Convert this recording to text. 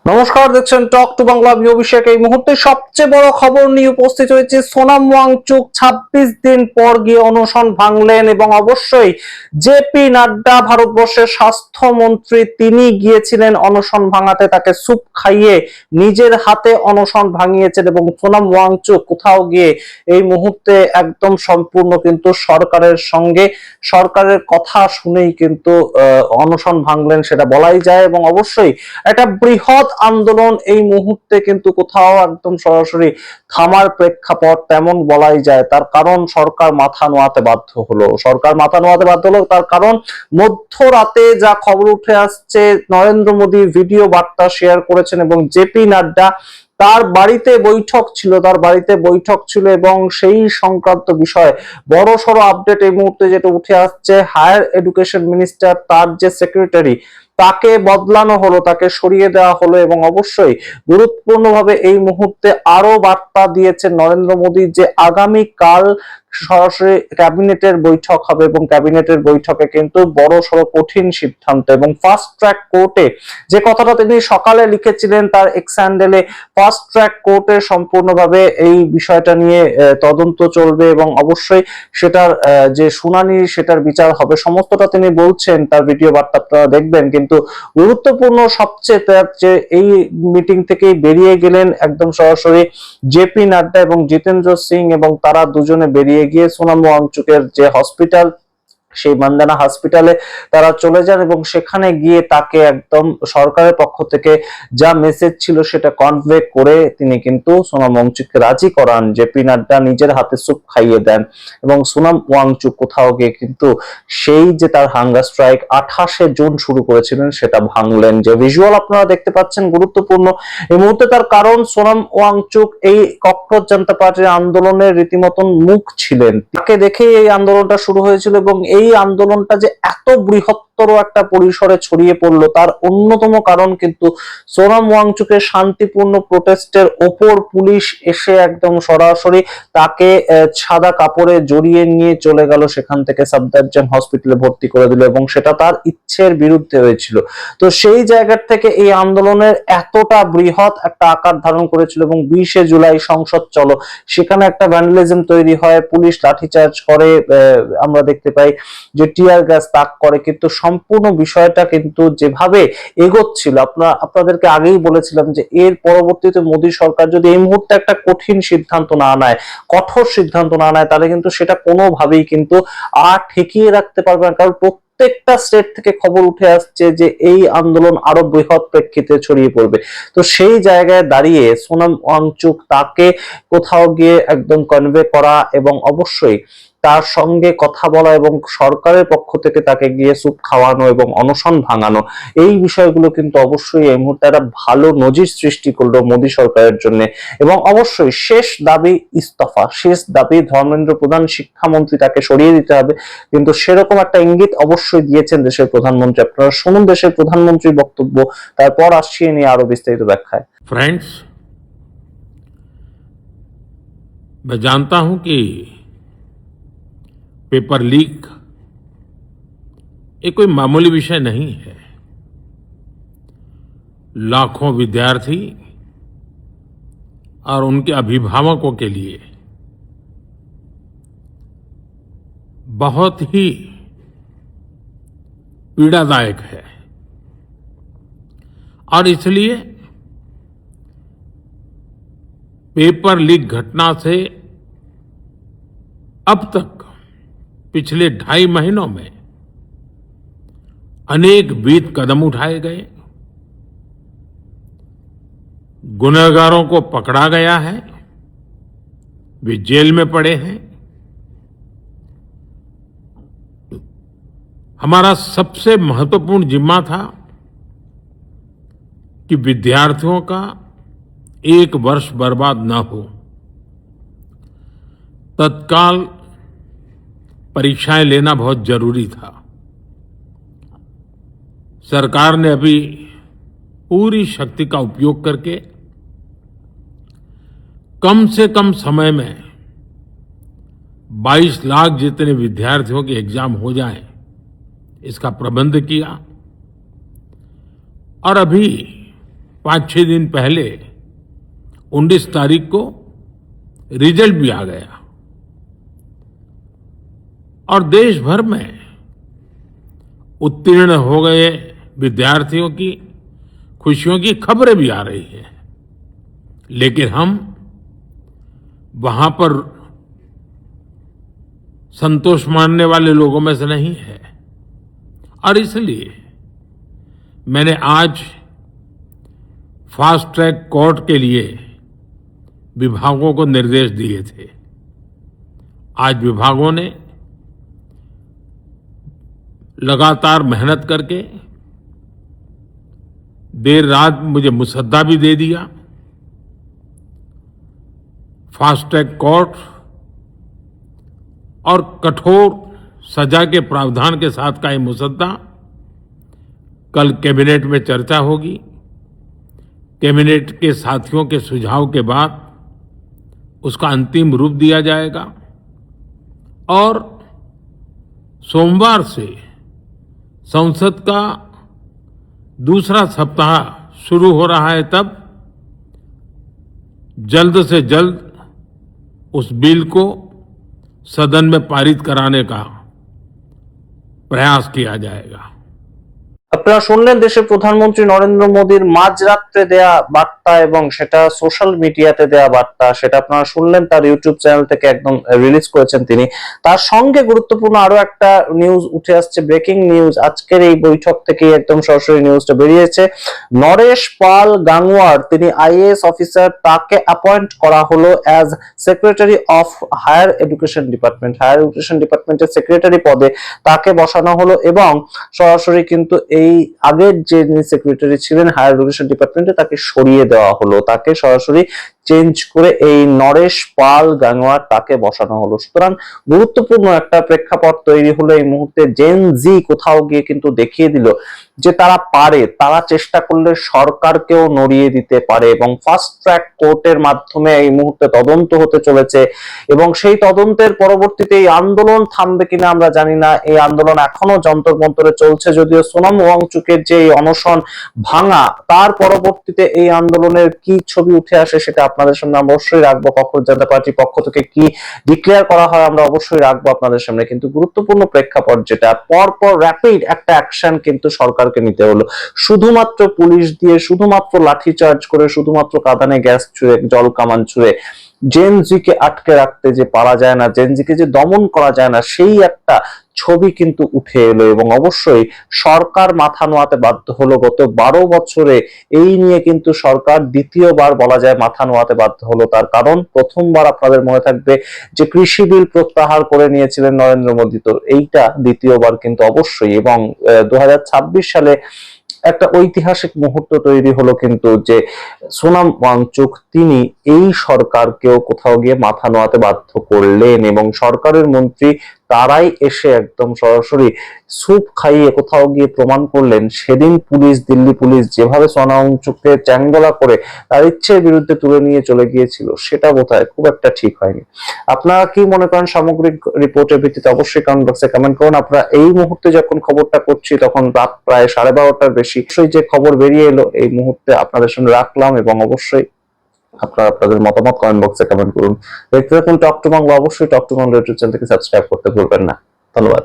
নমস্কার, দেখছেন talk to Bangla. আমি অভিষেক। এই মুহূর্তে সবচেয়ে বড় খবর নিয়ে উপস্থিত হয়েছে। সোনাম ওয়াংচুক ২৬ দিন পর গিয়ে অনশন ভাঙলেন এবং অবশ্যই জেপি নাড্ডা, ভারতবর্ষের স্বাস্থ্যমন্ত্রী, তিনি গিয়েছিলেন অনশন ভাঙাতে। তাকে স্যুপ খাইয়ে নিজের হাতে অনশন ভাঙিয়েছেন এবং সোনাম ওয়াংচুক কোথাও গিয়ে এই মুহূর্তে একদম সম্পূর্ণ কিন্তু সরকারের সঙ্গে, সরকারের কথা শুনেই কিন্তু অনশন ভাঙলেন সেটা বলাই যায়। এবং অবশ্যই একটা বৃহৎ আন্দোলন এই মুহূর্তে কিন্তু কোথাও একদম সরাসরি থামার প্রেক্ষাপট তেমন বলাই যায়। তার কারণ সরকার মাথা নোয়াতে বাধ্য হলো। তার কারণ মধ্যরাতে যা খবর উঠে আসছে, নরেন্দ্র মোদী ভিডিও বার্তা শেয়ার করেছেন এবং জেপি নাড্ডা তার বাড়িতে বৈঠক ছিল এবং সেই সংক্রান্ত বিষয়ে বড় সড় আপডেট এই মুহূর্তে যেটা উঠে আসছে, হায়ার এডুকেশন মিনিস্টার, তার যে সেক্রেটারি, তাকে বদলানো হলো, তাকে সরিয়ে দেওয়া হলো। এবং অবশ্যই গুরুত্বপূর্ণভাবে এই মুহূর্তে আরো বার্তা দিয়েছেন নরেন্দ্র মোদী যে আগামী কাল সরাসরি ক্যাবিনেটের বৈঠক হবে এবং ক্যাবিনেটের বৈঠকে কিন্তু বড় সড় কঠিন সিদ্ধান্ত এবং ফাস্ট ট্র্যাক কোর্টে, যে কথাটা তিনি সকালে লিখেছিলেন তার এক্স হ্যান্ডেলে, ফাস্ট ট্র্যাক কোর্টে সম্পূর্ণভাবে এই বিষয়টা নিয়ে তদন্ত চলবে এবং অবশ্যই সেটার যে শুনানি, সেটার বিচার হবে, সমস্তটা তিনি বলছেন। তার ভিডিও বার্তা আপনারা দেখবেন। কিন্তু গুরুত্বপূর্ণ সবচেয়ে যে এই মিটিং থেকেই বেরিয়ে গেলেন একদম সরাসরি জেপি নাড্ডা এবং জিতেন্দ্র সিং, এবং তারা দুজনে বেরিয়ে গিয়ে সোনাম ওয়াংচুকের যে হসপিটাল, সেই মান্দানা হসপিটালে তারা চলে যান এবং সেখানে গিয়ে তাকে একদম সরকারের পক্ষ থেকে যা মেসেজ ছিল সেটা কনভে করে তিনি কিন্তু সোনাম ওয়াংচুককে রাজি করান। জেপি নাড্ডা নিজের হাতে স্যুপ খাইয়ে দেন এবং সোনাম ওয়াংচুক কোথাও গিয়ে কিন্তু সেই যে তার হাঙ্গার স্ট্রাইক 28শে জুন শুরু করেছিলেন সেটা ভাঙলেন। যে ভিজুয়াল আপনারা দেখতে পাচ্ছেন গুরুত্বপূর্ণ এই মুহূর্তে, তার কারণ সোনাম ওয়াংচুক এই ককরোচ জনতা পার্টির আন্দোলনের রীতিমতন মুখ ছিলেন। তাকে দেখেই এই আন্দোলনটা শুরু হয়েছিল এবং এই আন্দোলনটা যে এত বৃহত্তর একটা পরিসরে ছড়িয়ে পড়লো তার অন্যতম কারণ কিন্তু সোনাম ওয়াংচুকের শান্তিপূর্ণ প্রোটেস্টের ওপর পুলিশ এসে একদম সরাসরি তাকে সাদা কাপড়ে জড়িয়ে নিয়ে চলে গেল, সেখান থেকে সাফদারজান হসপিটালে ভর্তি করে দিল এবং সেটা তার ইচ্ছের বিরুদ্ধে হয়েছিল। তো সেই জায়গা থেকে এই আন্দোলনের এতটা বৃহৎ একটা আকার ধারণ করেছিল এবং 20শে জুলাই সংসদ চলো, সেখানে একটা ভ্যান্ডালিজম তৈরি হয়, পুলিশ লাঠিচার্জ করে, আমরা দেখতে পাই যে টিয়ার গ্যাস তাক করে। কিন্তু সম্পূর্ণ বিষয়টা কিন্তু যেভাবে এগোচ্ছিল, আপনাদেরকে আগেই বলেছিলাম যে এর পরবর্তীতে মোদী সরকার যদি এই মুহূর্তে একটা কঠিন সিদ্ধান্ত না নেয়, কঠোর সিদ্ধান্ত না নেয়, তাহলে কিন্তু সেটা কোনোভাবেই কিন্তু আর ঠেকিয়ে রাখতে পারবে না। কারণ প্রত্যেকটা স্টেট থেকে খবর উঠে আসছে যে এই আন্দোলন আরো বৃহৎ প্রেক্ষিতে ছড়িয়ে পড়বে। তো সেই জায়গায় দাঁড়িয়ে সোনাম ওয়াংচুক তাকে কোথাও গিয়ে একদম কনভে করা এবং অবশ্যই তার সঙ্গে কথা বলা এবং সরকারের পক্ষ থেকে তাকে গিয়ে স্যুপ খাওয়ানো এবং অনশন ভাঙানো, এই বিষয়গুলো কিন্তু অবশ্যই এই মুহূর্তে একটা ভালো নজির সৃষ্টি করলো মোদী সরকারের জন্য। এবং অবশ্যই শেষ দাবি ইস্তফা, শেষ দাবি ধর্মেন্দ্র প্রধান, শিক্ষামন্ত্রী, তাকে সরিয়ে দিতে হবে। কিন্তু সেরকম একটা ইঙ্গিত অবশ্যই দিয়েছেন দেশের প্রধানমন্ত্রী। আপনারা শুনুন দেশের প্রধানমন্ত্রীর বক্তব্য, তারপর আসছি নিয়ে আরো বিস্তারিত ব্যাখ্যায়। फ्रेंड्स, मैं जानता हूं कि पेपर लीक ये कोई मामूली विषय नहीं है। लाखों विद्यार्थी और उनके अभिभावकों के लिए बहुत ही पीड़ादायक है और इसलिए पेपर लीक घटना से अब तक पिछले 2.5 महीनों में अनेक विध कदम उठाए गए, गुनहगारों को पकड़ा गया है, वे जेल में पड़े हैं। हमारा सबसे महत्वपूर्ण जिम्मा था कि विद्यार्थियों का 1 वर्ष बर्बाद न हो। तत्काल परीक्षाएं लेना बहुत जरूरी था। सरकार ने अभी पूरी शक्ति का उपयोग करके कम से कम समय में 22 लाख जितने विद्यार्थियों के एग्जाम हो जाएं, इसका प्रबंध किया और अभी 5-6 दिन पहले 19 तारीख को रिजल्ट भी आ गया और देश भर में उत्तीर्ण हो गए विद्यार्थियों की खुशियों की खबरें भी आ रही हैं। लेकिन हम वहां पर संतोष मानने वाले लोगों में से नहीं है और इसलिए मैंने आज फास्ट ट्रैक कोर्ट के लिए विभागों को निर्देश दिए थे। आज विभागों ने लगातार मेहनत करके देर रात मुझे मुसद्दा भी दे दिया। फास्ट ट्रैक कोर्ट और कठोर सजा के प्रावधान के साथ का ये मुसद्दा कल कैबिनेट में चर्चा होगी। कैबिनेट के साथियों के सुझाव के बाद उसका अंतिम रूप दिया जाएगा और सोमवार से संसद का दूसरा सप्ताह शुरू हो रहा है। तब जल्द से जल्द उस बिल को सदन में पारित कराने का प्रयास किया जाएगा। আপনারা শুনলেন দেশের প্রধানমন্ত্রী নরেন্দ্র মোদীর মাঝরাত্রে দেয়া বার্তা এবং সেটা সোশ্যাল মিডিয়াতে দেয়া বার্তা, সেটা আপনারা শুনলেন তার ইউটিউব চ্যানেল থেকে একদম রিলিজ করেছেন তিনি। তার সঙ্গে গুরুত্বপূর্ণ আরো একটা নিউজ উঠে আসছে, ব্রেকিং নিউজ। আজকের এই বৈঠক থেকে একদম সরাসরি নিউজটা বেরিয়েছে। নরেশ পাল গাঙ্গুয়ার, তিনি আইএএস অফিসার, তাকে অ্যাপয়েন্ট করা হলো as secretary of higher education department. Higher education ডিপার্টমেন্টের সেক্রেটারি পদে তাকে বসানো হলো এবং সরাসরি কিন্তু এই আগের যে সেক্রেটারি ছিলেন হায়ার এডুকেশন ডিপার্টমেন্টে তাকে সরিয়ে দেওয়া হলো, তাকে সরাসরি চেঞ্জ করে এই নরেশ পাল গাঙ্গুয়ার তাকে বসানো হলো। সুতরাং গুরুত্বপূর্ণ একটা প্রেক্ষাপট তৈরি হলো এই মুহূর্তে। জেন জি কোথাও গিয়ে কিন্তু দেখিয়ে দিল যে তারা পারে, তারা চেষ্টা করলে সরকারকেও নড়িয়ে দিতে পারে এবং ফাস্ট ট্র্যাক কোর্টের মাধ্যমে এই মুহূর্তে তদন্ত হতে চলেছে এবং সেই তদন্তের পরবর্তীতে এই আন্দোলন থামবে কিনা আমরা জানি না। এই আন্দোলন এখনো যন্তর মন্তরে চলছে, যদিও সোনাম ওয়াংচুকের যে অনশন ভাঙা তার পরবর্তীতে এই আন্দোলনের কি ছবি উঠে আসে সেটা আপনাদের সামনে অবশ্যই রাখবো। কখনো জনতা পার্টির পক্ষ থেকে কি ডিক্লেয়ার করা হয় আমরা অবশ্যই রাখবো আপনাদের সামনে। কিন্তু গুরুত্বপূর্ণ প্রেক্ষাপট যেটা, পরপর র্যাপিড একটা অ্যাকশন কিন্তু সরকারকে নিতে হলো। শুধুমাত্র পুলিশ দিয়ে, শুধুমাত্র লাঠিচার্জ করে, শুধুমাত্র কাঁদানে গ্যাস ছুঁড়ে, জল কামান ছুঁড়ে জেনজিকে আটকে রাখতে যে পারা যায় না, জেনজিকে যে দমন করা যায় না, সেই একটা ছবি কিন্তু উঠে এলো এবং অবশ্যই সরকার মাথা নোয়াতে বাধ্য হলো। গত 12 বছরে এই নিয়ে কিন্তু সরকার দ্বিতীয়বার বলা যায় মাথা নোয়াতে বাধ্য হলো। তার কারণ প্রথমবার আপনাদের মনে থাকবে যে কৃষি বিল প্রত্যাহার করে নিয়েছিলেন নরেন্দ্র মোদী, তো এইটা দ্বিতীয়বার কিন্তু অবশ্যই। এবং 2026 সালে একটা ঐতিহাসিক মুহূর্ত তৈরি হলো কিন্তু যে সোনাম ওয়াংচুক তিনি এই সরকারকেও কোথাও গিয়ে মাথা নোয়াতে বাধ্য করলেন এবং সরকারের মন্ত্রী তারাই এসে একদম সরাসরি স্যুপ খাইয়ে কোথাও গিয়ে প্রমাণ করলেন সেদিন পুলিশ, দিল্লি পুলিশ যেভাবে সোনাম ওয়াংচুককে চ্যাংদোলা করে তার ইচ্ছের বিরুদ্ধে তুলে নিয়ে চলে গিয়েছিল সেটা বোধহয় খুব একটা ঠিক হয়নি। আপনারা কি মনে করেন সামগ্রিক রিপোর্টের ভিত্তিতে অবশ্যই কমেন্ট বক্সে কমেন্ট করুন। আপনারা এই মুহূর্তে যখন খবরটা করছি তখন রাত প্রায় 12:30টার বেশি। অবশ্যই যে খবর বেরিয়ে এলো এই মুহূর্তে আপনাদের সামনে রাখলাম এবং অবশ্যই আপনারা আপনাদের মতামত কমেন্ট বক্সে কমেন্ট করুন। দেখতে থাকুন টক টু বাংলা। অবশ্যই টক টু বাংলা ইউটিউব চ্যানেলকে সাবস্ক্রাইব করতে ভুলবেন না। ধন্যবাদ।